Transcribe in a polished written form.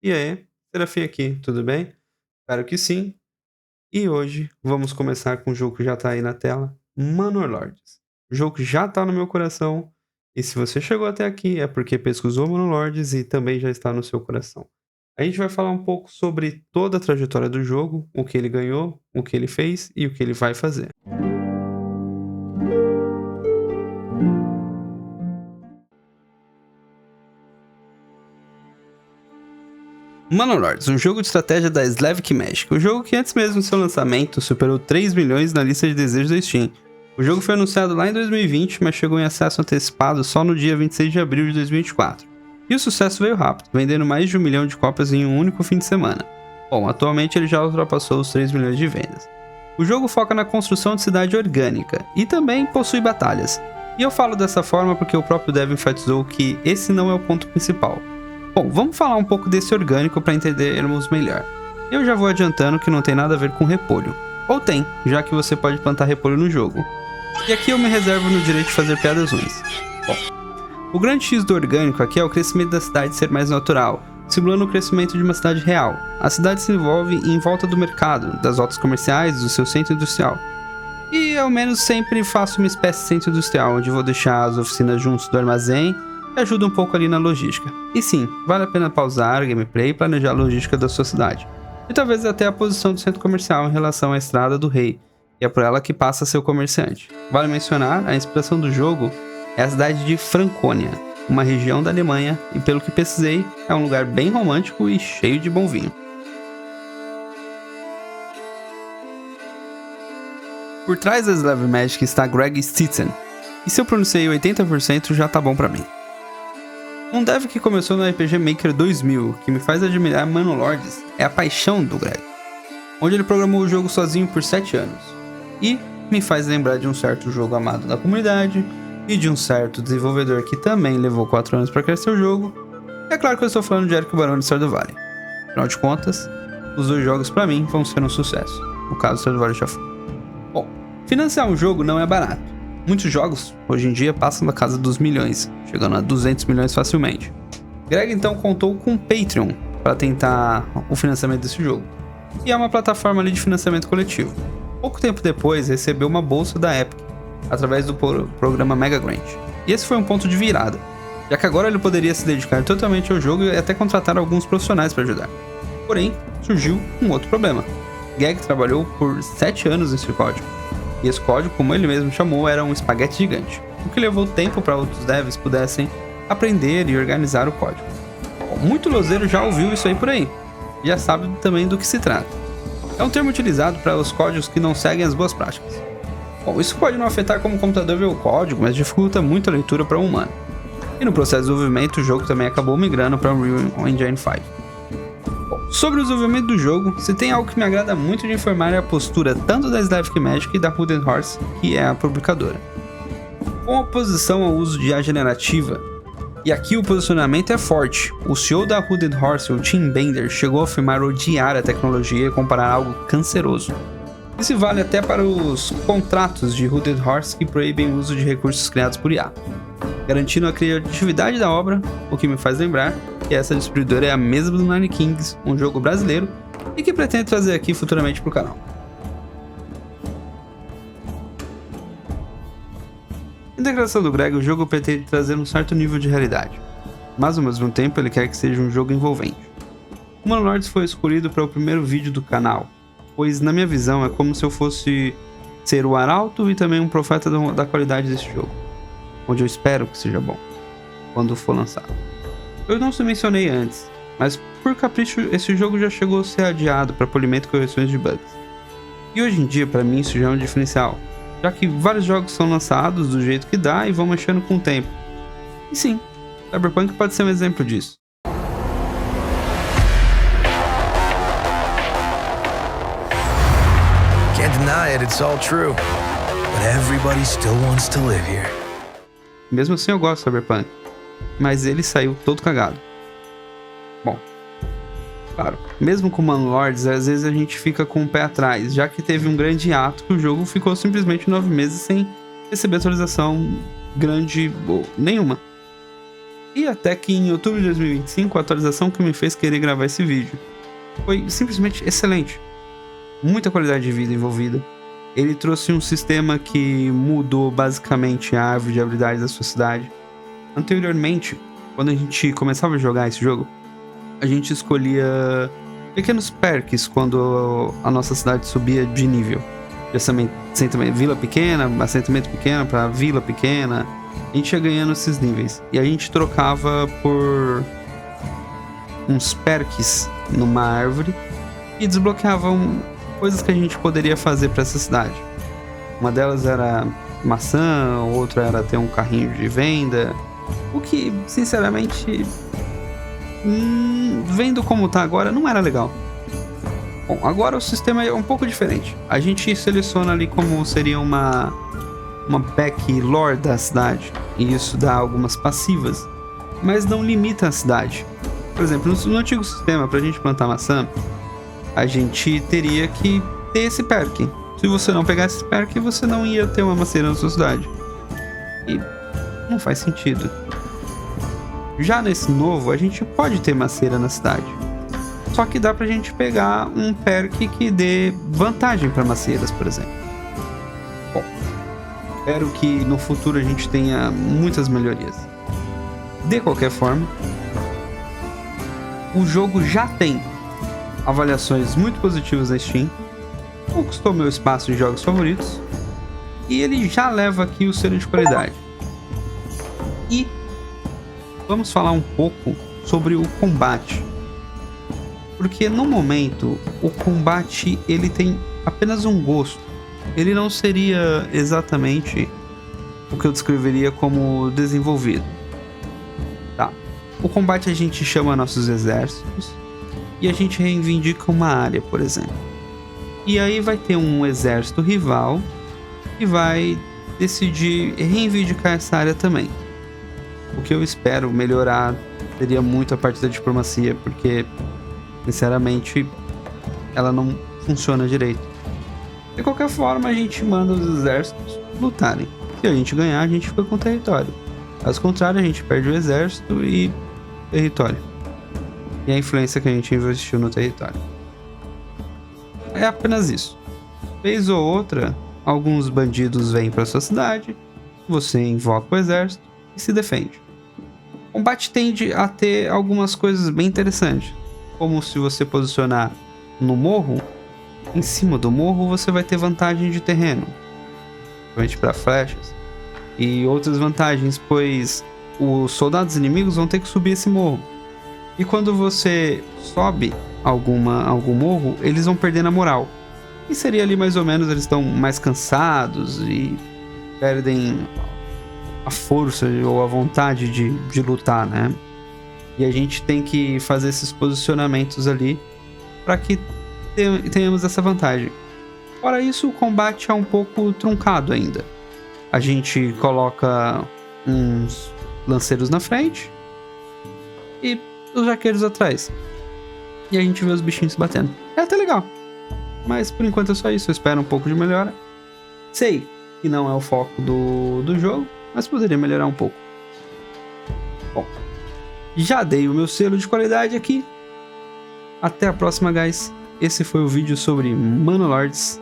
E aí, Serafim aqui, tudo bem? Espero que sim. E hoje vamos começar com um jogo que já tá aí na tela, Manor Lords. O jogo que já tá no meu coração, e se você chegou até aqui é porque pesquisou Manor Lords e também já está no seu coração. A gente vai falar um pouco sobre toda a trajetória do jogo, o que ele ganhou, o que ele fez e o que ele vai fazer. Manor Lords, um jogo de estratégia da Slavic Magic, um jogo que antes mesmo do seu lançamento superou 3 milhões na lista de desejos da Steam. O jogo foi anunciado lá em 2020, mas chegou em acesso antecipado só no dia 26 de abril de 2024. E o sucesso veio rápido, vendendo mais de 1 milhão de cópias em um único fim de semana. Bom, atualmente ele já ultrapassou os 3 milhões de vendas. O jogo foca na construção de cidade orgânica, e também possui batalhas. E eu falo dessa forma porque o próprio dev enfatizou que esse não é o ponto principal. Bom, vamos falar um pouco desse orgânico para entendermos melhor. Eu já vou adiantando que não tem nada a ver com repolho. Ou tem, já que você pode plantar repolho no jogo. E aqui eu me reservo no direito de fazer piadas ruins. Bom, o grande X do orgânico aqui é o crescimento da cidade ser mais natural, simulando o crescimento de uma cidade real. A cidade se envolve em volta do mercado, das rotas comerciais, do seu centro industrial. E ao menos sempre faço uma espécie de centro industrial, onde vou deixar as oficinas juntos do armazém, e ajuda um pouco ali na logística. E sim, vale a pena pausar o gameplay e planejar a logística da sua cidade. E talvez até a posição do centro comercial em relação à Estrada do Rei, e é por ela que passa a ser o comerciante. Vale mencionar, a inspiração do jogo é a cidade de Franconia, uma região da Alemanha, e pelo que pesquisei, é um lugar bem romântico e cheio de bom vinho. Por trás da Slavic Magic está Greg Stitzen, e se eu pronunciei 80% já tá bom pra mim. Um dev que começou no RPG Maker 2000, que me faz admirar Manor Lords, é a paixão do Greg, onde ele programou o jogo sozinho por 7 anos, e me faz lembrar de um certo jogo amado da comunidade, e de um certo desenvolvedor que também levou 4 anos para crescer o jogo. É claro que eu estou falando de Eric Barão de Stardew Valley. Afinal de contas, os dois jogos para mim vão ser um sucesso, no caso Stardew Valley já foi. Bom, financiar um jogo não é barato. Muitos jogos, hoje em dia, passam da casa dos milhões, chegando a 200 milhões facilmente. Greg então contou com o Patreon para tentar o financiamento desse jogo, e é uma plataforma ali de financiamento coletivo. Pouco tempo depois, recebeu uma bolsa da Epic, através do programa Mega Grant, e esse foi um ponto de virada, já que agora ele poderia se dedicar totalmente ao jogo e até contratar alguns profissionais para ajudar. Porém, surgiu um outro problema. Greg trabalhou por 7 anos nesse código, e esse código, como ele mesmo chamou, era um espaguete gigante, o que levou tempo para outros devs pudessem aprender e organizar o código. Bom, muito lozeiro já ouviu isso aí por aí, e já sabe também do que se trata. É um termo utilizado para os códigos que não seguem as boas práticas. Bom, isso pode não afetar como o computador vê o código, mas dificulta muito a leitura para um humano. E no processo de desenvolvimento, o jogo também acabou migrando para Unreal Engine 5. Bom, sobre o desenvolvimento do jogo, se tem algo que me agrada muito de informar é a postura tanto da Slavic Magic e da Wooden Horse, que é a publicadora. Com oposição ao uso de IA generativa, e aqui o posicionamento é forte, o CEO da Wooden Horse, o Tim Bender, chegou a afirmar odiar a tecnologia e comparar algo canceroso. Isso vale até para os contratos de Wooden Horse que proíbem o uso de recursos criados por IA, garantindo a criatividade da obra, o que me faz lembrar que essa distribuidora é a mesma do Nine Kings, um jogo brasileiro, e que pretendo trazer aqui futuramente para o canal. Na declaração do Greg, o jogo pretende trazer um certo nível de realidade, mas ao mesmo tempo ele quer que seja um jogo envolvente. O Manor Lords foi escolhido para o primeiro vídeo do canal, pois na minha visão é como se eu fosse ser o arauto e também um profeta da qualidade desse jogo, onde eu espero que seja bom, quando for lançado. Eu não se mencionei antes, mas por capricho esse jogo já chegou a ser adiado para polimento e correções de bugs. E hoje em dia para mim isso já é um diferencial, já que vários jogos são lançados do jeito que dá e vão mexendo com o tempo. E sim, Cyberpunk pode ser um exemplo disso. Can't deny it, it's all true. But everybody still wants to live here. Mesmo assim eu gosto de Cyberpunk, mas ele saiu todo cagado. Bom, claro, mesmo com Manor Lords, às vezes a gente fica com o pé atrás, já que teve um grande ato que o jogo ficou simplesmente 9 meses sem receber atualização grande ou nenhuma. E até que em outubro de 2025, a atualização que me fez querer gravar esse vídeo foi simplesmente excelente. Muita qualidade de vida envolvida. Ele trouxe um sistema que mudou basicamente a árvore de habilidades da sua cidade. Anteriormente, quando a gente começava a jogar esse jogo, a gente escolhia pequenos perks quando a nossa cidade subia de nível. De assentamento, vila pequena, assentamento pequeno para vila pequena. A gente ia ganhando esses níveis. E a gente trocava por uns perks numa árvore e desbloqueavam coisas que a gente poderia fazer para essa cidade. Uma delas era maçã, outra era ter um carrinho de venda. O que, sinceramente, vendo como tá agora, não era legal. Bom, agora o sistema é um pouco diferente. A gente seleciona ali como seria uma back lore da cidade, e isso dá algumas passivas, mas não limita a cidade. Por exemplo, no antigo sistema, pra gente plantar maçã, a gente teria que ter esse perk. Se você não pegasse esse perk, você não ia ter uma macieira na sua cidade. E não faz sentido. Já nesse novo, a gente pode ter macieira na cidade. Só que dá pra gente pegar um perk que dê vantagem para macieiras, por exemplo. Bom, espero que no futuro a gente tenha muitas melhorias. De qualquer forma, o jogo já tem avaliações muito positivas na Steam, conquistou meu espaço de jogos favoritos e ele já leva aqui o selo de qualidade. E vamos falar um pouco sobre o combate, porque no momento o combate ele tem apenas um gosto. Ele não seria exatamente o que eu descreveria como desenvolvido. Tá. O combate a gente chama nossos exércitos e a gente reivindica uma área, por exemplo. E aí vai ter um exército rival que vai decidir reivindicar essa área também. O que eu espero melhorar seria muito a parte da diplomacia, porque, sinceramente, ela não funciona direito. De qualquer forma, a gente manda os exércitos lutarem. Se a gente ganhar, a gente fica com o território. Caso contrário, a gente perde o exército e território. E a influência que a gente investiu no território. É apenas isso. Vez ou outra, alguns bandidos vêm para sua cidade, você invoca o exército e se defende. O combate tende a ter algumas coisas bem interessantes, como se você posicionar no morro, em cima do morro você vai ter vantagem de terreno, principalmente para flechas, e outras vantagens, pois os soldados inimigos vão ter que subir esse morro. E quando você sobe algum morro, eles vão perdendo a moral. E seria ali mais ou menos, eles estão mais cansados e perdem a força ou a vontade de lutar, né? E a gente tem que fazer esses posicionamentos ali para que tenhamos essa vantagem. Fora isso, o combate é um pouco truncado ainda. A gente coloca uns lanceiros na frente e os arqueiros atrás. E a gente vê os bichinhos se batendo. É até legal. Mas por enquanto é só isso. Eu espero um pouco de melhora. Sei que não é o foco do jogo, mas poderia melhorar um pouco. Bom, já dei o meu selo de qualidade aqui. Até a próxima, guys. Esse foi o vídeo sobre Manolords.